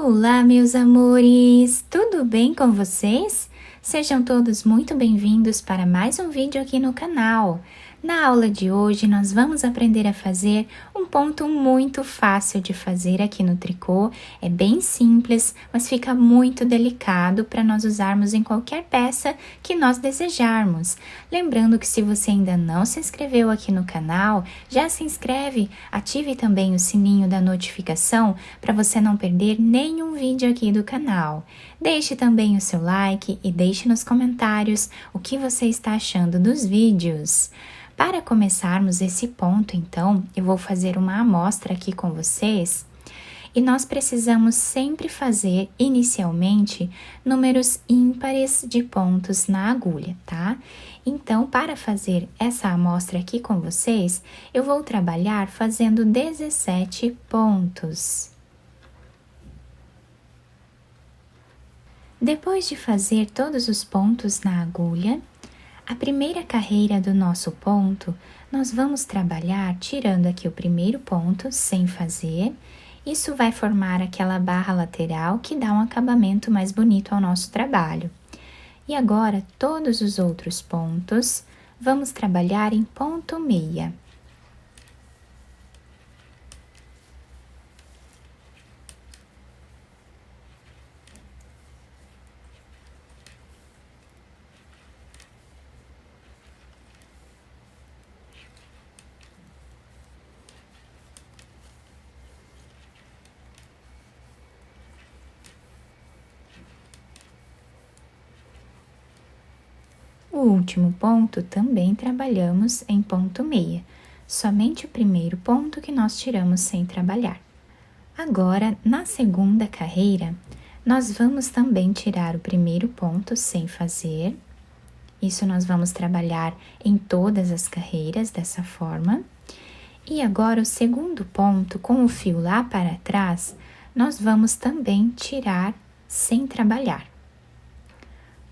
Olá, meus amores! Tudo bem com vocês? Sejam todos muito bem-vindos para mais um vídeo aqui no canal. Na aula de hoje, nós vamos aprender a fazer um ponto muito fácil de fazer aqui no tricô. É bem simples, mas fica muito delicado para nós usarmos em qualquer peça que nós desejarmos. Lembrando que se você ainda não se inscreveu aqui no canal, já se inscreve, ative também o sininho da notificação para você não perder nenhum vídeo aqui do canal. Deixe também o seu like e deixe nos comentários o que você está achando dos vídeos. Para começarmos esse ponto, então, eu vou fazer uma amostra aqui com vocês e nós precisamos sempre fazer, inicialmente, números ímpares de pontos na agulha, tá? Então, para fazer essa amostra aqui com vocês, eu vou trabalhar fazendo 17 pontos. Depois de fazer todos os pontos na agulha, a primeira carreira do nosso ponto, nós vamos trabalhar tirando aqui o primeiro ponto sem fazer. Isso vai formar aquela barra lateral que dá um acabamento mais bonito ao nosso trabalho. E agora, todos os outros pontos, vamos trabalhar em ponto meia. O último ponto também trabalhamos em ponto meia, somente o primeiro ponto que nós tiramos sem trabalhar. Agora, na segunda carreira, nós vamos também tirar o primeiro ponto sem fazer. Isso nós vamos trabalhar em todas as carreiras dessa forma. E agora, o segundo ponto, com o fio lá para trás, nós vamos também tirar sem trabalhar.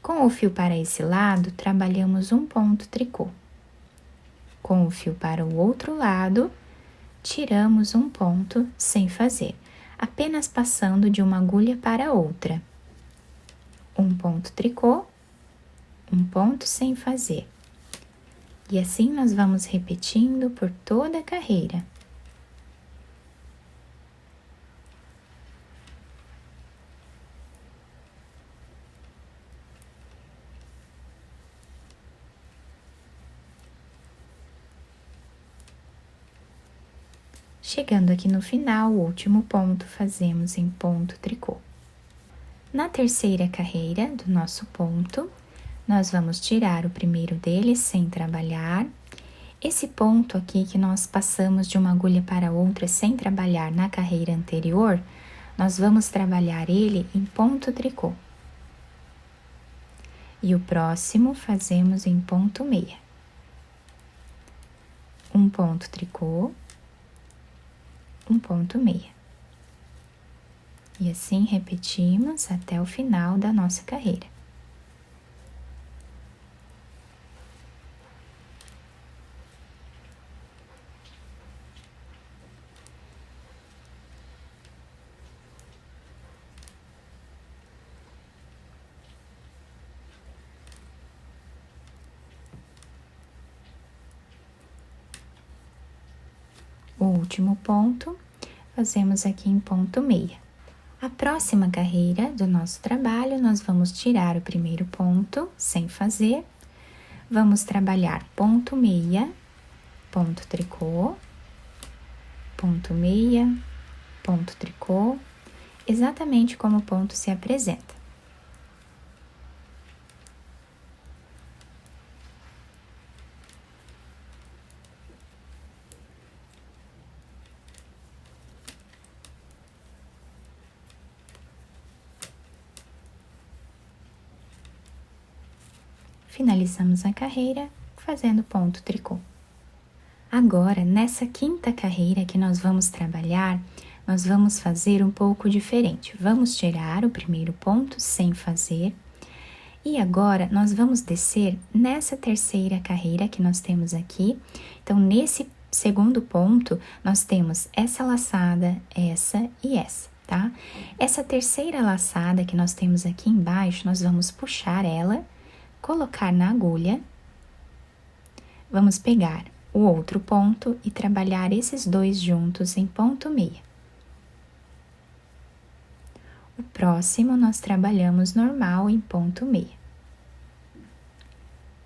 Com o fio para esse lado, trabalhamos um ponto tricô. Com o fio para o outro lado, tiramos um ponto sem fazer, apenas passando de uma agulha para outra. Um ponto tricô, um ponto sem fazer. E assim nós vamos repetindo por toda a carreira. Chegando aqui no final, o último ponto, fazemos em ponto tricô. Na terceira carreira do nosso ponto, nós vamos tirar o primeiro deles sem trabalhar. Esse ponto aqui que nós passamos de uma agulha para outra sem trabalhar na carreira anterior, nós vamos trabalhar ele em ponto tricô. E o próximo fazemos em ponto meia. Um ponto tricô, um ponto meia. E assim repetimos até o final da nossa carreira. O último ponto, fazemos aqui em ponto meia. A próxima carreira do nosso trabalho, nós vamos tirar o primeiro ponto sem fazer, vamos trabalhar ponto meia, ponto tricô, ponto meia, ponto tricô, exatamente como o ponto se apresenta. Finalizamos a carreira fazendo ponto tricô. Agora, nessa quinta carreira que nós vamos trabalhar, nós vamos fazer um pouco diferente. Vamos tirar o primeiro ponto sem fazer. E agora, nós vamos descer nessa terceira carreira que nós temos aqui. Então, nesse segundo ponto, nós temos essa laçada, essa e essa. tá? Essa terceira laçada que nós temos aqui embaixo, nós vamos puxar ela, colocar na agulha, vamos pegar o outro ponto e trabalhar esses dois juntos em ponto meia. O próximo nós trabalhamos normal em ponto meia.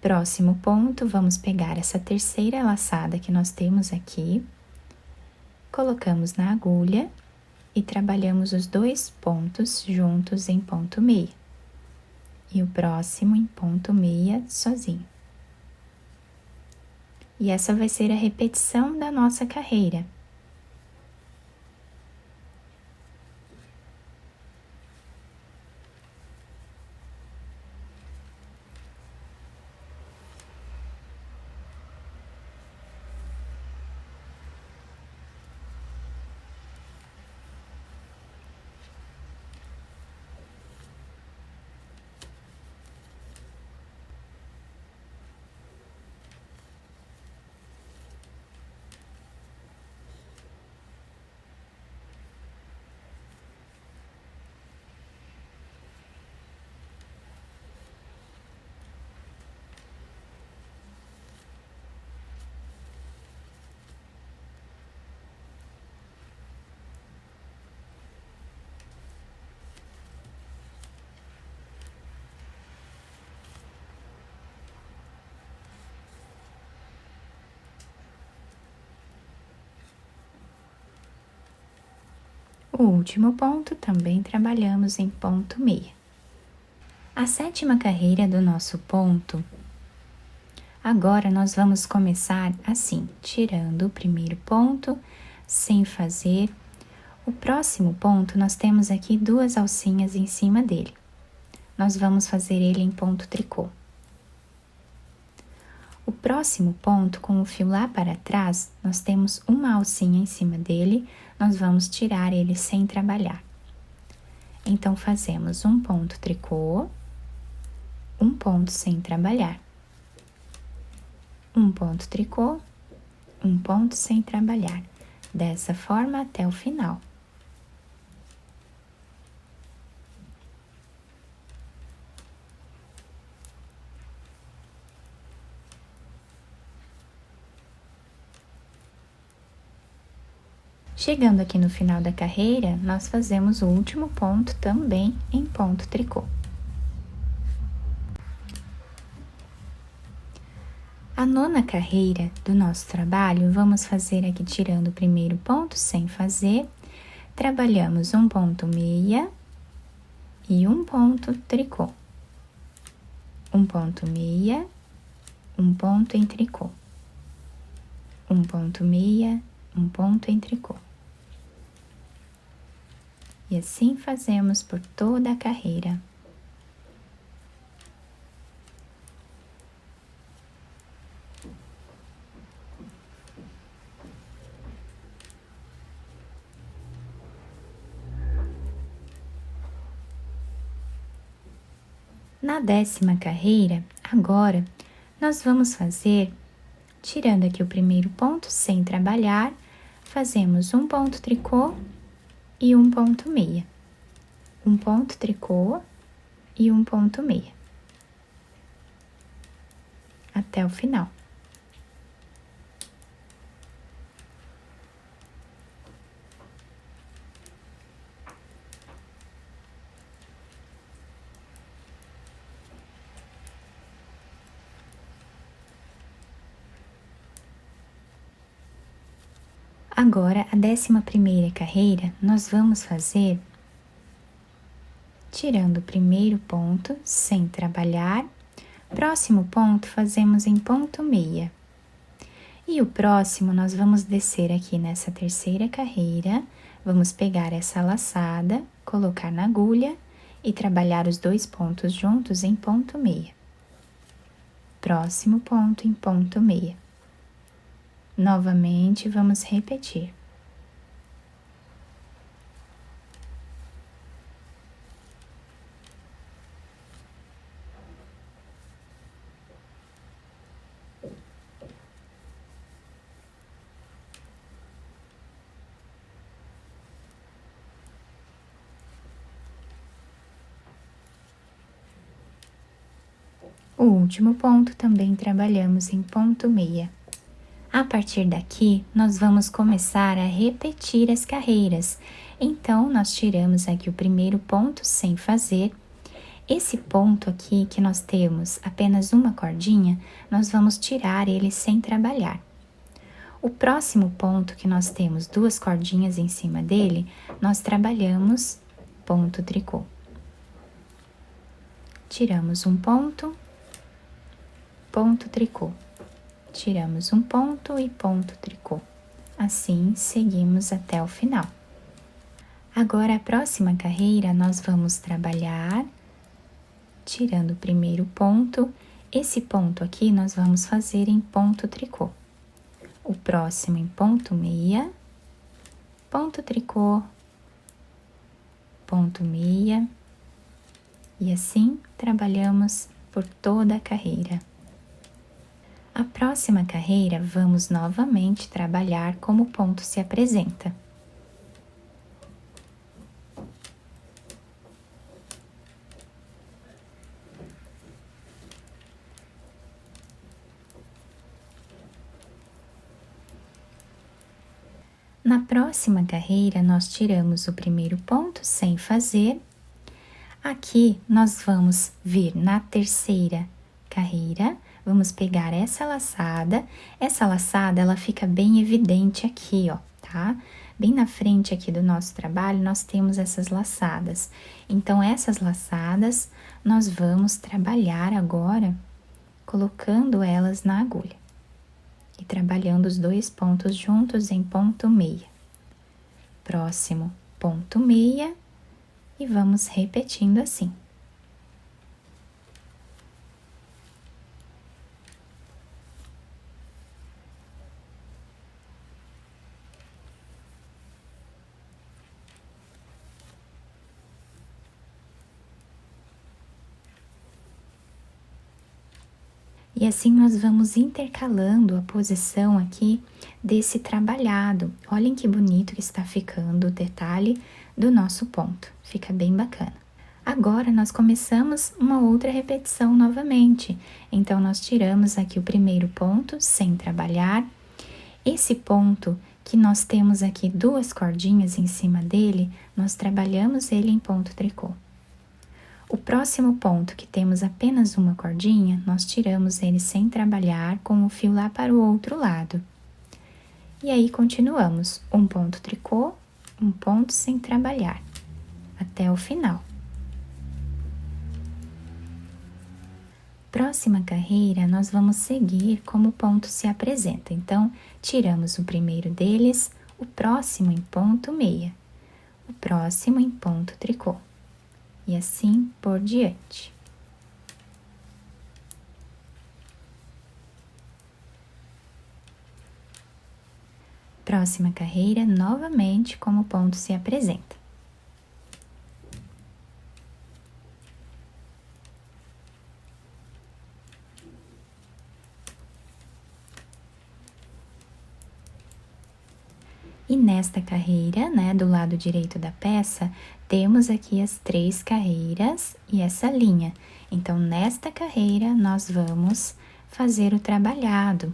Próximo ponto, vamos pegar essa terceira laçada que nós temos aqui, colocamos na agulha e trabalhamos os dois pontos juntos em ponto meia. E o próximo em ponto meia sozinho. E essa vai ser a repetição da nossa carreira. O último ponto também trabalhamos em ponto meia. A sétima carreira do nosso ponto, agora nós vamos começar assim, tirando o primeiro ponto, sem fazer. O próximo ponto, nós temos aqui duas alcinhas em cima dele. Nós vamos fazer ele em ponto tricô. O próximo ponto, com o fio lá para trás, nós temos uma alcinha em cima dele, nós vamos tirar ele sem trabalhar. Então, fazemos um ponto tricô, um ponto sem trabalhar, um ponto tricô, um ponto sem trabalhar, dessa forma até o final. Chegando aqui no final da carreira, nós fazemos o último ponto também em ponto tricô. A nona carreira do nosso trabalho, vamos fazer aqui tirando o primeiro ponto sem fazer, trabalhamos um ponto meia e um ponto tricô. Um ponto meia, um ponto em tricô. Um ponto meia, um ponto em tricô. E assim fazemos por toda a carreira. Na 10ª carreira, agora, nós vamos fazer, tirando aqui o primeiro ponto sem trabalhar, fazemos um ponto tricô e um ponto meia. Um ponto tricô e um ponto meia. Até o final. Agora, a 11ª carreira, nós vamos fazer tirando o primeiro ponto, sem trabalhar. Próximo ponto, fazemos em ponto meia. E o próximo, nós vamos descer aqui nessa 3ª carreira, vamos pegar essa laçada, colocar na agulha e trabalhar os dois pontos juntos em ponto meia. Próximo ponto em ponto meia. Novamente, vamos repetir. O último ponto também trabalhamos em ponto meia. A partir daqui, nós vamos começar a repetir as carreiras. Então, nós tiramos aqui o primeiro ponto sem fazer. Esse ponto aqui que nós temos apenas uma cordinha, nós vamos tirar ele sem trabalhar. O próximo ponto que nós temos duas cordinhas em cima dele, nós trabalhamos ponto tricô. Tiramos um ponto, ponto tricô. Tiramos um ponto e ponto tricô. Assim, seguimos até o final. Agora, a próxima carreira, nós vamos trabalhar tirando o primeiro ponto. Esse ponto aqui, nós vamos fazer em ponto tricô. O próximo em ponto meia, ponto tricô, ponto meia. E assim, trabalhamos por toda a carreira. A próxima carreira, vamos novamente trabalhar como o ponto se apresenta. Na próxima carreira, nós tiramos o primeiro ponto sem fazer. Aqui, nós vamos vir na terceira carreira. Vamos pegar essa laçada ela fica bem evidente aqui, ó, tá? Bem na frente aqui do nosso trabalho, nós temos essas laçadas. Então, essas laçadas, nós vamos trabalhar agora, colocando elas na agulha. E trabalhando os dois pontos juntos em ponto meia. Próximo ponto meia, e vamos repetindo assim. E assim nós vamos intercalando a posição aqui desse trabalhado. Olhem que bonito que está ficando o detalhe do nosso ponto. Fica bem bacana. Agora, nós começamos uma outra repetição novamente. Então, nós tiramos aqui o primeiro ponto sem trabalhar. Esse ponto que nós temos aqui duas cordinhas em cima dele, nós trabalhamos ele em ponto tricô. O próximo ponto, que temos apenas uma cordinha, nós tiramos ele sem trabalhar com o fio lá para o outro lado. E aí, continuamos um ponto tricô, um ponto sem trabalhar, até o final. Próxima carreira, nós vamos seguir como o ponto se apresenta. Então, tiramos o primeiro deles, o próximo em ponto meia, o próximo em ponto tricô. E assim por diante. Próxima carreira, novamente, como o ponto se apresenta. E nesta carreira, né, do lado direito da peça, temos aqui as 3 carreiras e essa linha. Então, nesta carreira, nós vamos fazer o trabalhado.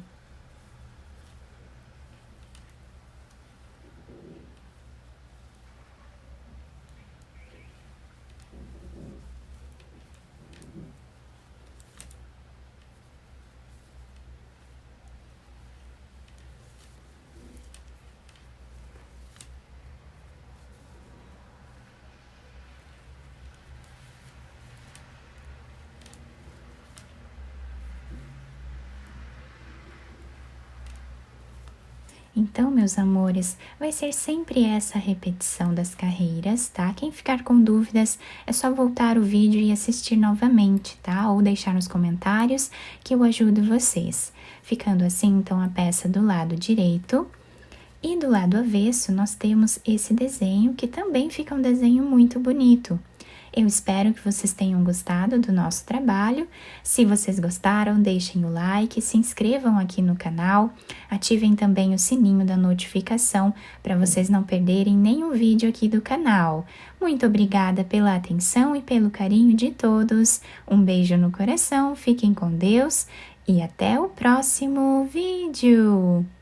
Então, meus amores, vai ser sempre essa repetição das carreiras, tá? Quem ficar com dúvidas, é só voltar o vídeo e assistir novamente, tá? Ou deixar nos comentários que eu ajudo vocês. Ficando assim, então, a peça do lado direito. E do lado avesso, nós temos esse desenho, que também fica um desenho muito bonito. Eu espero que vocês tenham gostado do nosso trabalho. Se vocês gostaram, deixem o like, se inscrevam aqui no canal, ativem também o sininho da notificação para vocês não perderem nenhum vídeo aqui do canal. Muito obrigada pela atenção e pelo carinho de todos. Um beijo no coração, fiquem com Deus e até o próximo vídeo!